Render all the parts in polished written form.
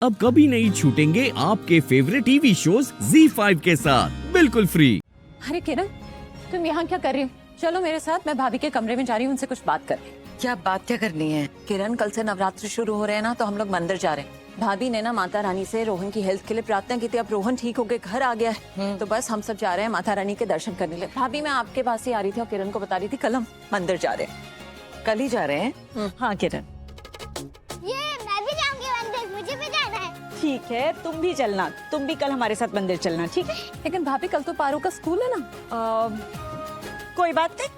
अब कभी नहीं छूटेंगे आपके फेवरेट टीवी शोज ZEE5 के साथ बिल्कुल फ्री। अरे किरण, तुम यहाँ क्या कर रही हो? चलो मेरे साथ, मैं भाभी के कमरे में जा रही हूँ, उनसे कुछ बात कर। क्या बात क्या करनी है? किरण, कल से नवरात्रि शुरू हो रहे हैं ना, तो हम लोग मंदिर जा रहे हैं। भाभी ने ना माता रानी से रोहन की हेल्थ के लिए प्रार्थना की थी। अब रोहन ठीक होके घर आ गया है, तो बस हम सब जा रहे हैं माता रानी के दर्शन करने लिए। भाभी, मैं आपके पास ही आ रही थी और किरण को बता रही थी कल हम मंदिर जा रहे हैं। कल ही जा रहे हैं? हाँ किरण। ये मैं भी जाऊंगी मंदिर, मुझे भी जाना है। ठीक है, तुम भी चलना, तुम भी कल हमारे साथ मंदिर चलना, ठीक है? लेकिन भाभी, कल तो पारो का स्कूल है ना। कोई बात नहीं,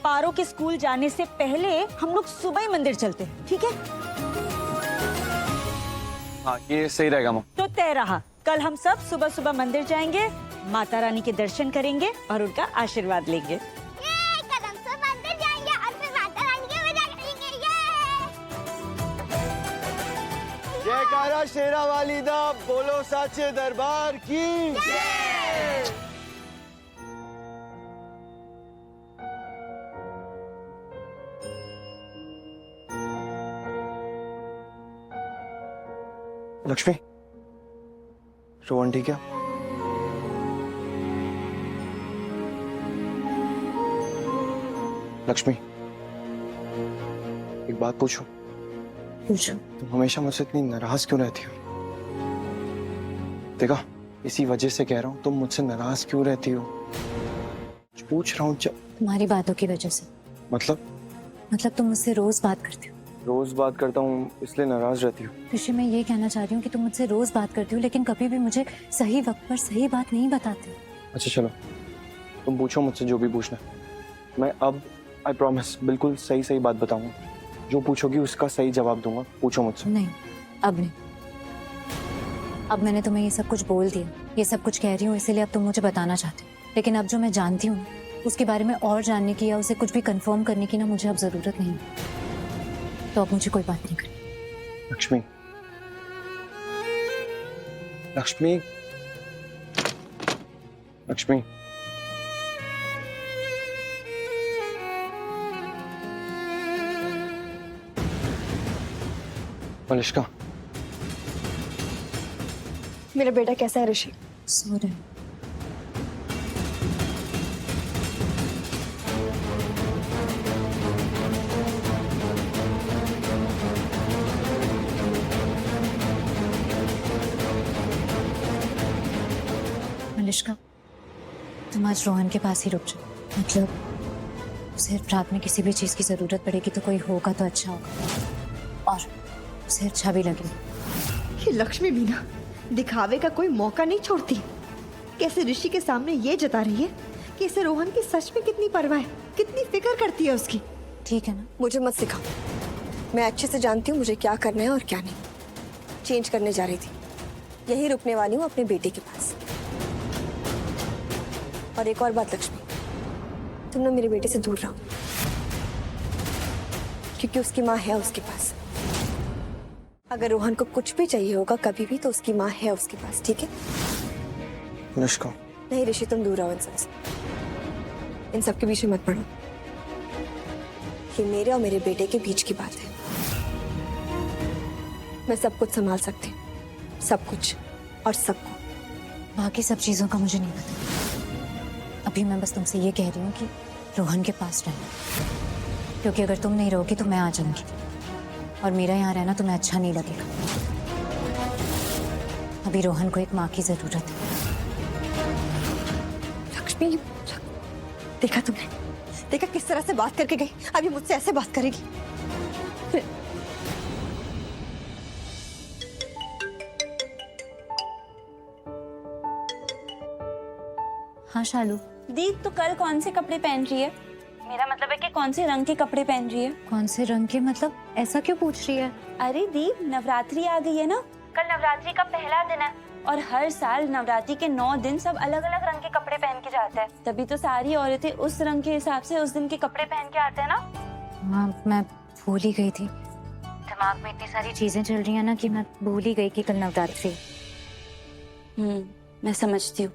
पारो के स्कूल जाने से पहले हम लोग सुबह ही मंदिर चलते हैं, ठीक है? हाँ, ये सही रहेगा मम्मी। तो तय रहा, कल हम सब सुबह सुबह मंदिर जाएंगे, माता रानी के दर्शन करेंगे और उनका आशीर्वाद लेंगे। ये कल हम सब मंदिर जाएंगे और फिर माता रानी की पूजा करेंगे। ये जयकारा शेरा वाली दा, बोलो साचे दरबार की। लक्ष्मी, रोहन ठीक है? लक्ष्मी, एक बात पूछूं? पूछो। तुम हमेशा मुझसे इतनी नाराज क्यों रहती हो? देखा, इसी वजह से कह रहा हूँ, तुम मुझसे नाराज क्यों रहती हो? पूछ रहा हूँ। तुम्हारी बातों की वजह से। मतलब तुम मुझसे रोज बात करती हो। रोज बात करता हूँ इसलिए नाराज रहती हो? ऋषि, मैं ये कहना चाह रही हूँ कि तुम मुझसे रोज बात करती हो, लेकिन कभी भी मुझे सही वक्त पर सही बात नहीं बताते हो। अच्छा चलो, तुम पूछो मुझसे जो भी पूछना। मैं अब आई प्रॉमिस बिल्कुल सही सही बात बताऊंगा। जो पूछोगी उसका सही जवाब दूंगा। पूछो मुझसे। नहीं, अब नहीं। अब मैंने तुम्हें ये सब कुछ बोल दिया, ये सब कुछ कह रही हूँ, इसीलिए अब तुम मुझे बताना चाहते हो। लेकिन अब जो मैं जानती हूँ उसके बारे में और जानने की या उसे कुछ भी कंफर्म करने की ना मुझे अब जरूरत नहीं है। तो अब मुझे कोई बात नहीं करनी। लक्ष्मी, लक्ष्मी, लक्ष्मी, मलिष्का, मेरा बेटा कैसा है ऋषि? सो रहे। मलिष्का, तुम आज रोहन के पास ही रुक जाओ। मतलब उसे रात में किसी भी चीज की जरूरत पड़ेगी तो कोई होगा तो अच्छा होगा और उसे अच्छा भी लगेगा। ये लक्ष्मी भी ना दिखावे का कोई मौका नहीं छोड़ती। कैसे ऋषि के सामने ये जता रही है कि इसे रोहन की सच में कितनी परवाह है, कितनी फिक्र करती है उसकी। ठीक है ना? मुझे मत सिखाओ, मैं अच्छे से जानती हूँ मुझे क्या करना है और क्या नहीं। चेंज करने जा रही थी, यही रुकने वाली हूँ अपने बेटे के पास। और एक और बात लक्ष्मी, तुम ना मेरे बेटे से दूर रहो, क्योंकि उसकी माँ है उसके पास। अगर रोहन को कुछ भी चाहिए होगा कभी भी तो उसकी माँ है उसके पास, ठीक है? मलिष्का, नहीं ऋषि, तुम दूर रहो इन सबसे, इन सब के बीच में मत पड़ो। ये मेरे और मेरे बेटे के बीच की बात है। मैं सब कुछ संभाल सकती हूँ, सब कुछ और सबको। बाकी सब चीजों का मुझे नहीं पता। अभी मैं बस तुमसे ये कह रही हूँ कि रोहन के पास रहना, क्योंकि अगर तुम नहीं रहोगी तो मैं आ जाऊंगी और मेरा यहाँ रहना तुम्हें अच्छा नहीं लगेगा। अभी रोहन को एक माँ की जरूरत है। लक्ष्मी, देखा तुमने? देखा किस तरह से बात करके गई? अभी मुझसे ऐसे बात करेगी? हाँ शालू। दी, तो कल कौन से कपड़े पहन रही है? मेरा मतलब है कि कौन से रंग के कपड़े पहन रही है? कौन से रंग के मतलब? ऐसा क्यों पूछ रही है? अरे दी, नवरात्रि आ गई है ना, कल नवरात्रि का पहला दिन है और हर साल नवरात्रि के 9 दिन सब अलग अलग रंग के कपड़े पहन के जाते हैं। तभी तो सारी औरतें उस रंग के हिसाब से उस दिन के कपड़े पहन के आते हैं ना। हाँ, मैं भूल ही गई थी। दिमाग में इतनी सारी चीजें चल रही है ना कि मैं भूल ही गई कि कल नवरात्रि। मैं समझती हूँ,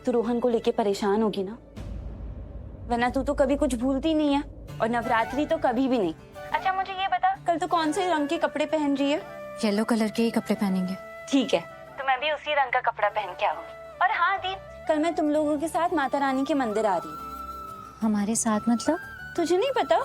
तू रोहन को लेके परेशान होगी ना, वरना तू तो कभी कुछ भूलती नहीं है और नवरात्रि तो कभी भी नहीं। अच्छा मुझे ये बता, कल तो कौन से रंग के कपड़े पहन रही है? येलो कलर के ही कपड़े पहनेंगे। ठीक है, तो मैं भी उसी रंग का कपड़ा पहन के आऊंगी। और हाँ दी, कल मैं तुम लोगों के साथ माता रानी के मंदिर आ रही हूँ। हमारे साथ मतलब? तुझे नहीं पता?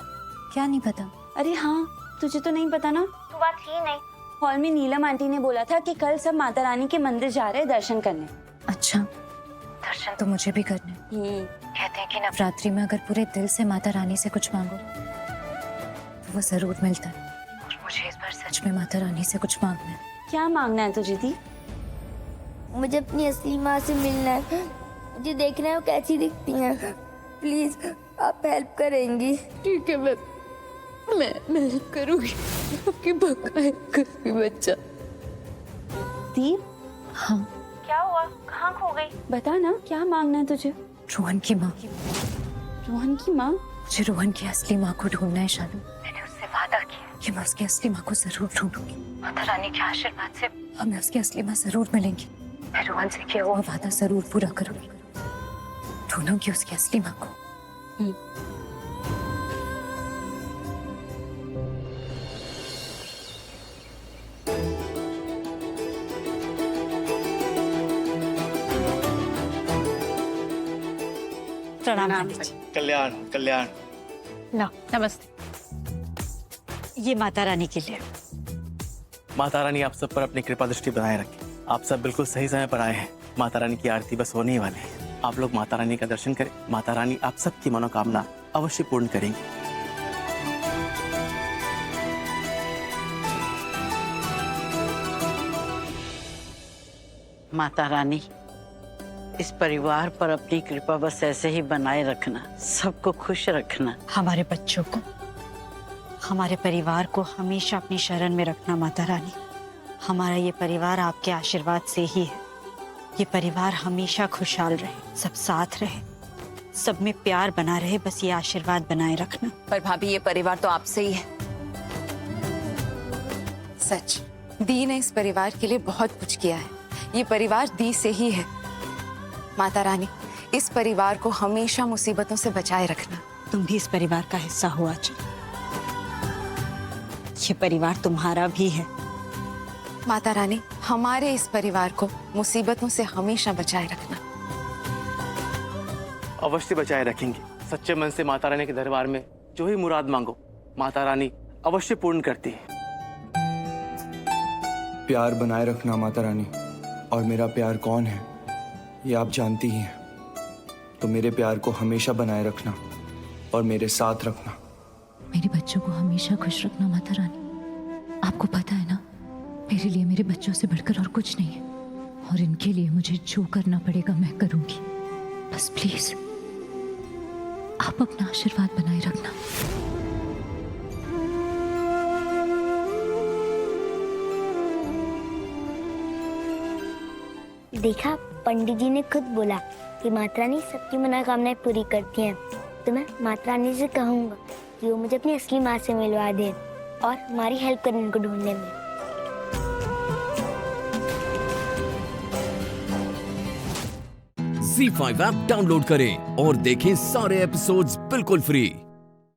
क्या नहीं पता? अरे हाँ, तुझे तो नहीं पता ना, तू बात ही नहीं। हॉल में नीलम आंटी ने बोला था कि कल सब माता रानी के मंदिर जा रहे हैं दर्शन करने। अच्छा, दर्शन तो मुझे भी करने। कहते हैं कि नवरात्रि में अगर पूरे दिल से माता रानी से कुछ मांगो तो वो जरूर मिलता है। और मुझे इस बार सच में माता रानी से कुछ मांगना है। क्या मांगना है तुझे दी? मुझे अपनी असली माँ से मिलना है। मुझे देखना है वो कैसी दिखती हैं। प्लीज आप हेल्प करेंगी? ठीक है, मैं हेल्प करूंगी। आपकी बकाया करूंगी बच्चा। दी, हाँ, क्या हुआ? कहाँ खो गई? बता ना, क्या मांगना है तुझे? रोहन की माँ। रोहन की माँ? मुझे रोहन की असली माँ को ढूंढना है शालू। मैंने उससे वादा किया कि मैं उसकी असली माँ को जरूर ढूंढूंगी। माता रानी के आशीर्वाद से हमें उसकी असली माँ जरूर मिलेंगी। मैं रोहन से किया हुआ वादा जरूर पूरा करूंगी। ढूंढूंगी उसकी असली माँ को। प्रणाम पंडित जी। कल्याण कल्याण। नमस्ते। ये माता रानी के लिए। माता रानी आप सब पर अपनी कृपा दृष्टि बनाए रखे। आप सब बिल्कुल सही समय पर आए हैं। माता रानी की आरती बस होने ही वाली है। आप लोग माता रानी का दर्शन करें। माता रानी आप सबकी मनोकामना अवश्य पूर्ण करेंगी। माता रानी, इस परिवार पर अपनी कृपा बस ऐसे ही बनाए रखना, सबको खुश रखना। हमारे बच्चों को, हमारे परिवार को हमेशा अपनी शरण में रखना माता रानी। हमारा ये परिवार आपके आशीर्वाद से ही है। ये परिवार हमेशा खुशहाल रहे, सब साथ रहे, सब में प्यार बना रहे, बस ये आशीर्वाद बनाए रखना। पर भाभी, ये परिवार तो आपसे ही है। सच, दी ने इस परिवार के लिए बहुत कुछ किया है। ये परिवार दी से ही है। माता रानी, इस परिवार को हमेशा मुसीबतों से बचाए रखना। तुम भी इस परिवार का हिस्सा हो आंचल। ये परिवार तुम्हारा भी है। माता रानी, हमारे इस परिवार को मुसीबतों से हमेशा बचाए रखना। अवश्य बचाए रखेंगे। सच्चे मन से माता रानी के दरबार में जो ही मुराद मांगो, माता रानी अवश्य पूर्ण करती है। प्यार बनाए रखना माता रानी। और मेरा प्यार कौन है ये आप जानती ही हैं। तो मेरे प्यार को हमेशा बनाए रखना और मेरे साथ रखना। मेरे बच्चों को हमेशा खुश रखना माता रानी। आपको पता है ना, मेरे लिए मेरे बच्चों से बढ़कर और कुछ नहीं है। और इनके लिए मुझे जो करना पड़ेगा मैं करूंगी। बस प्लीज आप अपना आशीर्वाद बनाए रखना। देखा, पंडित जी ने खुद बोला कि माता रानी सबकी मनोकामनाएं पूरी करती हैं। तो मैं माता रानी से कहूँगा कि वो मुझे अपनी असली माँ से मिलवा दे और हमारी हेल्प करें इनको ढूंढने में। Z5 ऐप डाउनलोड करें और देखें सारे एपिसोड्स बिल्कुल फ्री।